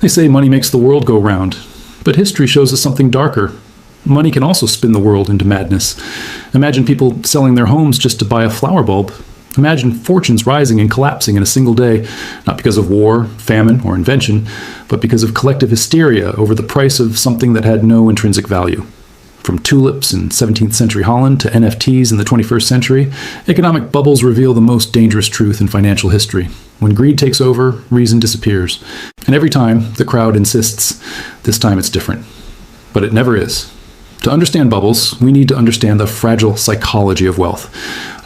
They say money makes the world go round, but history shows us something darker. Money can also spin the world into madness. Imagine people selling their homes just to buy a flower bulb. Imagine fortunes rising and collapsing in a single day, not because of war, famine, or invention, but because of collective hysteria over the price of something that had no intrinsic value. From tulips in 17th century Holland to NFTs in the 21st century, economic bubbles reveal the most dangerous truth in financial history. When greed takes over, reason disappears. And every time, the crowd insists, this time it's different. But it never is. To understand bubbles, we need to understand the fragile psychology of wealth.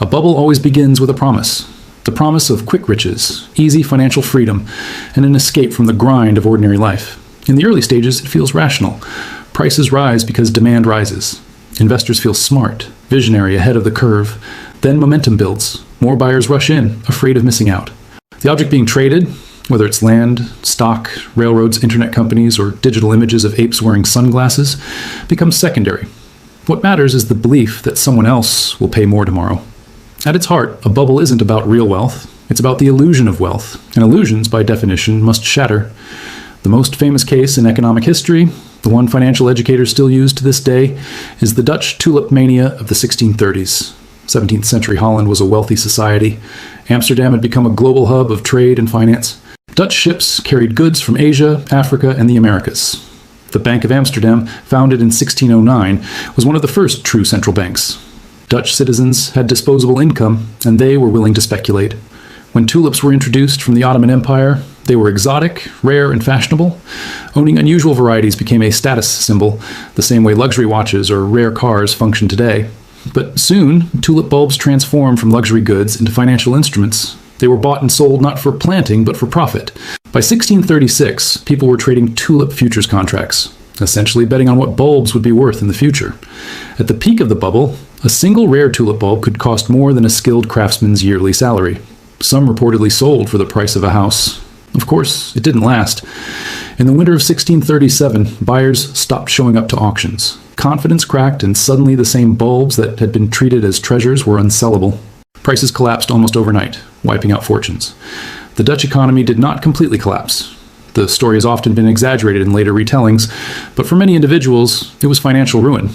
A bubble always begins with a promise. The promise of quick riches, easy financial freedom, and an escape from the grind of ordinary life. In the early stages, it feels rational. Prices rise because demand rises. Investors feel smart, visionary, ahead of the curve. Then momentum builds. More buyers rush in, afraid of missing out. The object being traded, whether it's land, stock, railroads, internet companies, or digital images of apes wearing sunglasses, becomes secondary. What matters is the belief that someone else will pay more tomorrow. At its heart, a bubble isn't about real wealth. It's about the illusion of wealth, and illusions, by definition, must shatter. The most famous case in economic history, the one financial educators still use to this day, is the Dutch tulip mania of the 1630s. 17th century Holland was a wealthy society. Amsterdam had become a global hub of trade and finance. Dutch ships carried goods from Asia, Africa, and the Americas. The Bank of Amsterdam, founded in 1609, was one of the first true central banks. Dutch citizens had disposable income, and they were willing to speculate. When tulips were introduced from the Ottoman Empire, they were exotic, rare, and fashionable. Owning unusual varieties became a status symbol, the same way luxury watches or rare cars function today. But soon, tulip bulbs transformed from luxury goods into financial instruments. They were bought and sold not for planting, but for profit. By 1636, people were trading tulip futures contracts, essentially betting on what bulbs would be worth in the future. At the peak of the bubble, a single rare tulip bulb could cost more than a skilled craftsman's yearly salary. Some reportedly sold for the price of a house. Of course, it didn't last. In the winter of 1637, buyers stopped showing up to auctions. Confidence cracked, and suddenly the same bulbs that had been treated as treasures were unsellable. Prices collapsed almost overnight, wiping out fortunes. The Dutch economy did not completely collapse. The story has often been exaggerated in later retellings, but for many individuals, it was financial ruin.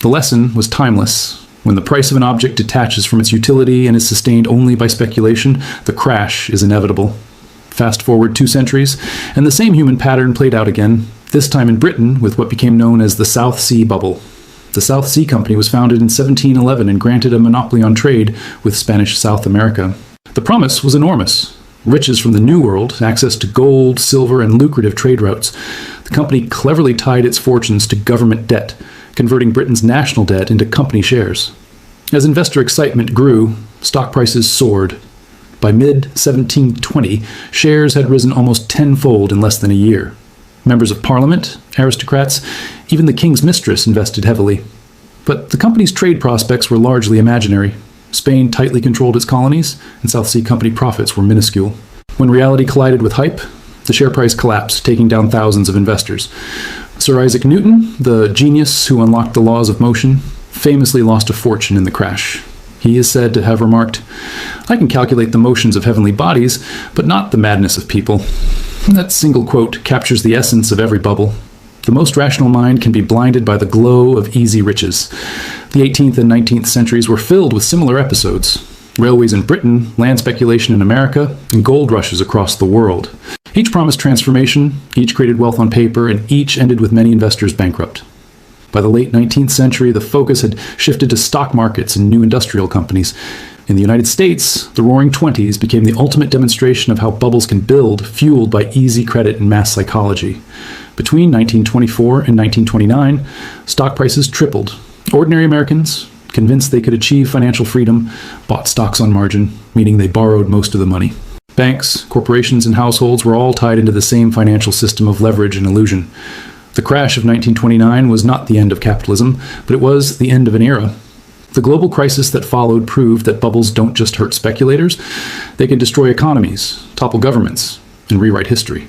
The lesson was timeless. When the price of an object detaches from its utility and is sustained only by speculation, the crash is inevitable. Fast forward 2 centuries, and the same human pattern played out again, this time in Britain with what became known as the South Sea Bubble. The South Sea Company was founded in 1711 and granted a monopoly on trade with Spanish South America. The promise was enormous. Riches from the New World, access to gold, silver, and lucrative trade routes. The company cleverly tied its fortunes to government debt, converting Britain's national debt into company shares. As investor excitement grew, stock prices soared. By mid-1720, shares had risen almost tenfold in less than a year. Members of parliament, aristocrats, even the king's mistress invested heavily. But the company's trade prospects were largely imaginary. Spain tightly controlled its colonies, and South Sea Company profits were minuscule. When reality collided with hype, the share price collapsed, taking down thousands of investors. Sir Isaac Newton, the genius who unlocked the laws of motion, famously lost a fortune in the crash. He is said to have remarked, "I can calculate the motions of heavenly bodies, but not the madness of people." That single quote captures the essence of every bubble. The most rational mind can be blinded by the glow of easy riches. The 18th and 19th centuries were filled with similar episodes. Railways in Britain, land speculation in America, and gold rushes across the world. Each promised transformation, each created wealth on paper, and each ended with many investors bankrupt. By the late 19th century, the focus had shifted to stock markets and new industrial companies. In the United States, the Roaring Twenties became the ultimate demonstration of how bubbles can build, fueled by easy credit and mass psychology. Between 1924 and 1929, stock prices tripled. Ordinary Americans, convinced they could achieve financial freedom, bought stocks on margin, meaning they borrowed most of the money. Banks, corporations, and households were all tied into the same financial system of leverage and illusion. The crash of 1929 was not the end of capitalism, but it was the end of an era. The global crisis that followed proved that bubbles don't just hurt speculators, they can destroy economies, topple governments, and rewrite history.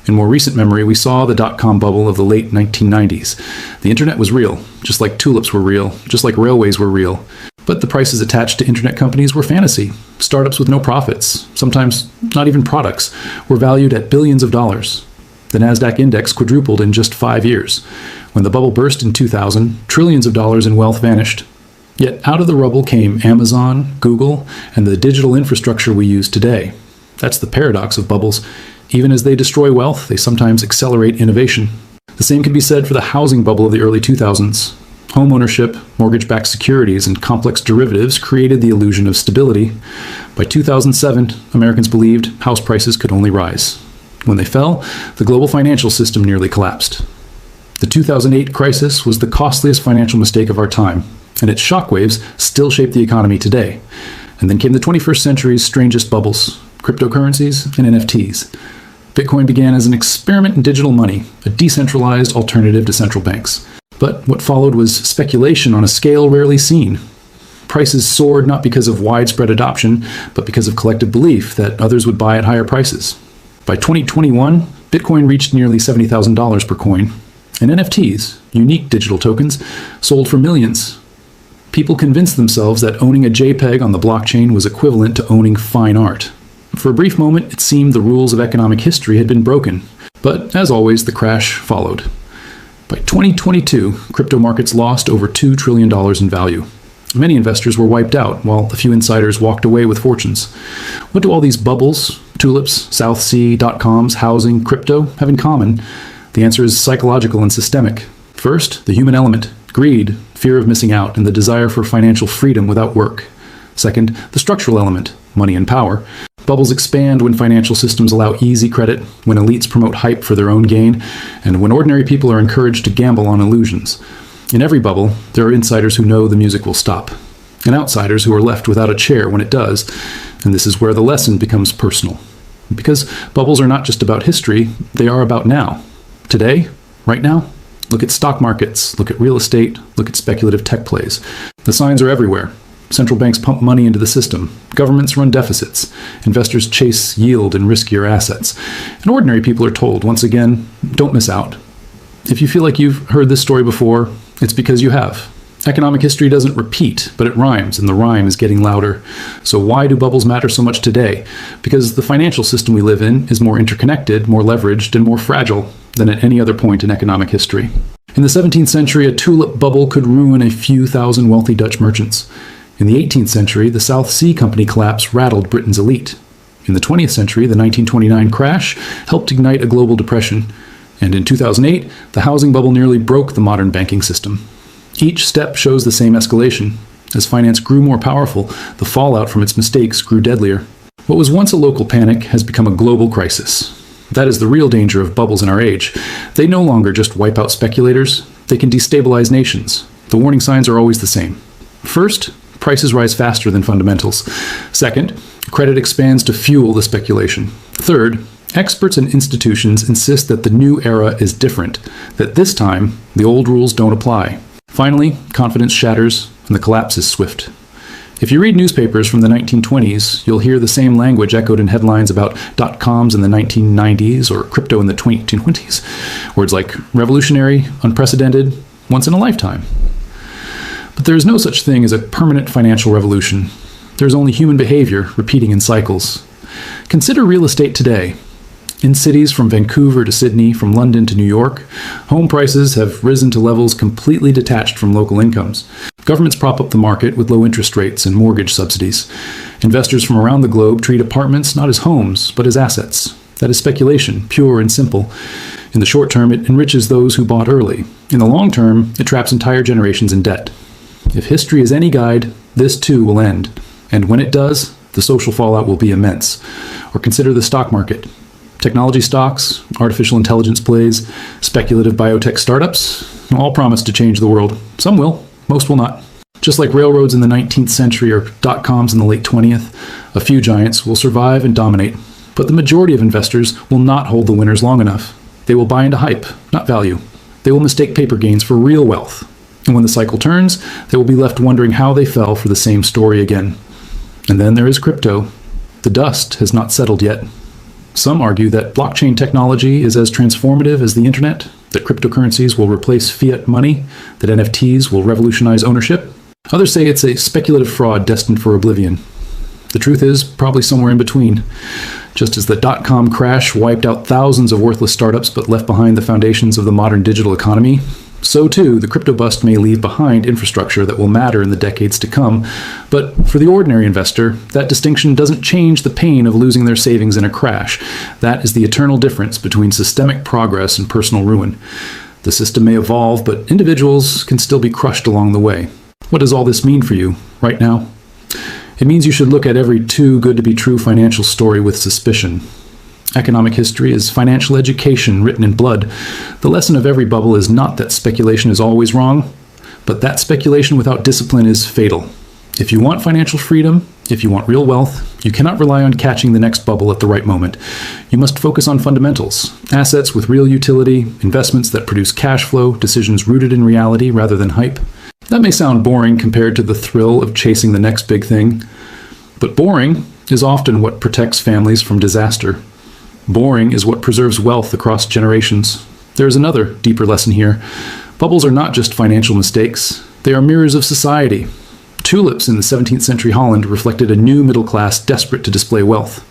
In more recent memory, we saw the dot-com bubble of the late 1990s. The internet was real, just like tulips were real, just like railways were real. But the prices attached to internet companies were fantasy. Startups with no profits, sometimes not even products, were valued at billions of dollars. The Nasdaq index quadrupled in just 5 years. When the bubble burst in 2000, trillions of dollars in wealth vanished. Yet out of the rubble came Amazon, Google, and the digital infrastructure we use today. That's the paradox of bubbles. Even as they destroy wealth, they sometimes accelerate innovation. The same can be said for the housing bubble of the early 2000s. Homeownership, mortgage-backed securities, and complex derivatives created the illusion of stability. By 2007, Americans believed house prices could only rise. When they fell, the global financial system nearly collapsed. The 2008 crisis was the costliest financial mistake of our time, and its shockwaves still shape the economy today. And then came the 21st century's strangest bubbles, cryptocurrencies and NFTs. Bitcoin began as an experiment in digital money, a decentralized alternative to central banks. But what followed was speculation on a scale rarely seen. Prices soared not because of widespread adoption, but because of collective belief that others would buy at higher prices. By 2021, Bitcoin reached nearly $70,000 per coin, and NFTs, unique digital tokens, sold for millions. People convinced themselves that owning a JPEG on the blockchain was equivalent to owning fine art. For a brief moment, it seemed the rules of economic history had been broken. But as always, the crash followed. By 2022, crypto markets lost over $2 trillion in value. Many investors were wiped out, while a few insiders walked away with fortunes. What do all these bubbles, Tulips, South Sea, .coms, housing, crypto have in common? The answer is psychological and systemic. First, the human element, greed, fear of missing out, and the desire for financial freedom without work. Second, the structural element, money and power. Bubbles expand when financial systems allow easy credit, when elites promote hype for their own gain, and when ordinary people are encouraged to gamble on illusions. In every bubble, there are insiders who know the music will stop, and outsiders who are left without a chair when it does, and this is where the lesson becomes personal. Because bubbles are not just about history, they are about now. Today, right now, look at stock markets, look at real estate, look at speculative tech plays. The signs are everywhere. Central banks pump money into the system. Governments run deficits. Investors chase yield and riskier assets. And ordinary people are told, once again, don't miss out. If you feel like you've heard this story before, it's because you have. Economic history doesn't repeat, but it rhymes, and the rhyme is getting louder. So why do bubbles matter so much today? Because the financial system we live in is more interconnected, more leveraged, and more fragile than at any other point in economic history. In the 17th century, a tulip bubble could ruin a few thousand wealthy Dutch merchants. In the 18th century, the South Sea Company collapse rattled Britain's elite. In the 20th century, the 1929 crash helped ignite a global depression. And in 2008, the housing bubble nearly broke the modern banking system. Each step shows the same escalation. As finance grew more powerful, the fallout from its mistakes grew deadlier. What was once a local panic has become a global crisis. That is the real danger of bubbles in our age. They no longer just wipe out speculators, they can destabilize nations. The warning signs are always the same. First, prices rise faster than fundamentals. Second, credit expands to fuel the speculation. Third, experts and institutions insist that the new era is different, that this time the old rules don't apply. Finally, confidence shatters and the collapse is swift. If you read newspapers from the 1920s, you'll hear the same language echoed in headlines about .coms in the 1990s or crypto in the 2020s. Words like revolutionary, unprecedented, once in a lifetime. But there is no such thing as a permanent financial revolution. There is only human behavior repeating in cycles. Consider real estate today. In cities from Vancouver to Sydney, from London to New York, home prices have risen to levels completely detached from local incomes. Governments prop up the market with low interest rates and mortgage subsidies. Investors from around the globe treat apartments not as homes, but as assets. That is speculation, pure and simple. In the short term, it enriches those who bought early. In the long term, it traps entire generations in debt. If history is any guide, this too will end. And when it does, the social fallout will be immense. Or consider the stock market. Technology stocks, artificial intelligence plays, speculative biotech startups, all promise to change the world. Some will, most will not. Just like railroads in the 19th century or .coms in the late 20th, a few giants will survive and dominate. But the majority of investors will not hold the winners long enough. They will buy into hype, not value. They will mistake paper gains for real wealth. And when the cycle turns, they will be left wondering how they fell for the same story again. And then there is crypto. The dust has not settled yet. Some argue that blockchain technology is as transformative as the internet, that cryptocurrencies will replace fiat money, that NFTs will revolutionize ownership. Others say it's a speculative fraud destined for oblivion. The truth is probably somewhere in between. Just as the dot-com crash wiped out thousands of worthless startups but left behind the foundations of the modern digital economy, so too the crypto bust may leave behind infrastructure that will matter in the decades to come. But for the ordinary investor, that distinction doesn't change the pain of losing their savings in a crash. That is the eternal difference between systemic progress and personal ruin. The system may evolve, but individuals can still be crushed along the way. What does all this mean for you right now? It means you should look at every too-good-to-be-true financial story with suspicion. Economic history is financial education written in blood. The lesson of every bubble is not that speculation is always wrong, but that speculation without discipline is fatal. If you want financial freedom, if you want real wealth, you cannot rely on catching the next bubble at the right moment. You must focus on fundamentals, assets with real utility, investments that produce cash flow, decisions rooted in reality rather than hype. That may sound boring compared to the thrill of chasing the next big thing, but boring is often what protects families from disaster. Boring is what preserves wealth across generations. There is another, deeper lesson here. Bubbles are not just financial mistakes. They are mirrors of society. Tulips in the 17th century Holland reflected a new middle class desperate to display wealth.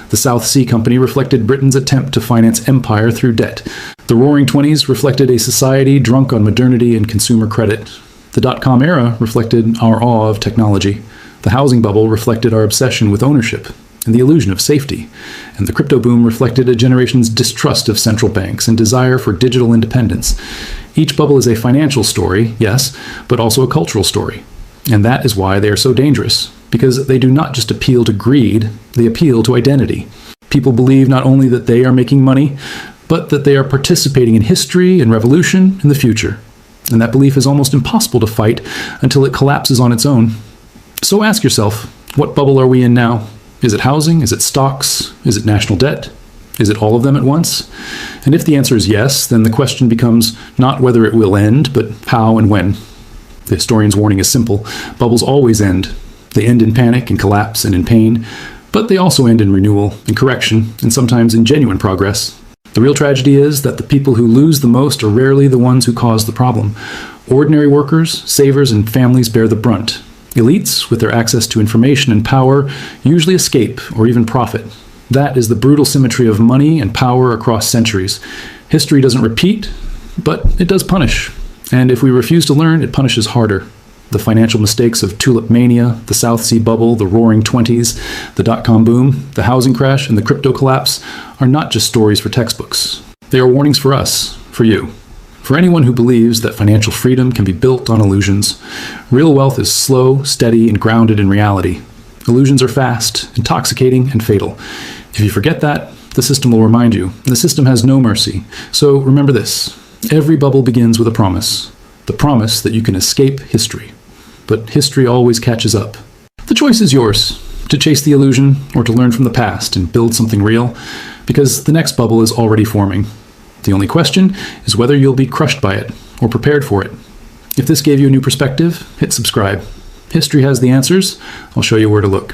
The South Sea Company reflected Britain's attempt to finance empire through debt. The Roaring Twenties reflected a society drunk on modernity and consumer credit. The dot-com era reflected our awe of technology. The housing bubble reflected our obsession with ownership and the illusion of safety. And the crypto boom reflected a generation's distrust of central banks and desire for digital independence. Each bubble is a financial story, yes, but also a cultural story. And that is why they are so dangerous, because they do not just appeal to greed, they appeal to identity. People believe not only that they are making money, but that they are participating in history and revolution in the future. And that belief is almost impossible to fight until it collapses on its own. So ask yourself, what bubble are we in now? Is it housing? Is it stocks? Is it national debt? Is it all of them at once? And if the answer is yes, then the question becomes not whether it will end, but how and when. The historian's warning is simple. Bubbles always end. They end in panic and collapse and in pain, but they also end in renewal, in correction, and sometimes in genuine progress. The real tragedy is that the people who lose the most are rarely the ones who cause the problem. Ordinary workers, savers, and families bear the brunt. Elites, with their access to information and power, usually escape or even profit. That is the brutal symmetry of money and power across centuries. History doesn't repeat, but it does punish. And if we refuse to learn, it punishes harder. The financial mistakes of tulip mania, the South Sea bubble, the Roaring Twenties, the dot-com boom, the housing crash, and the crypto collapse are not just stories for textbooks. They are warnings for us, for you, for anyone who believes that financial freedom can be built on illusions. Real wealth is slow, steady, and grounded in reality. Illusions are fast, intoxicating, and fatal. If you forget that, the system will remind you. The system has no mercy. So remember this. Every bubble begins with a promise. The promise that you can escape history. But history always catches up. The choice is yours, to chase the illusion or to learn from the past and build something real, because the next bubble is already forming. The only question is whether you'll be crushed by it or prepared for it. If this gave you a new perspective, hit subscribe. History has the answers. I'll show you where to look.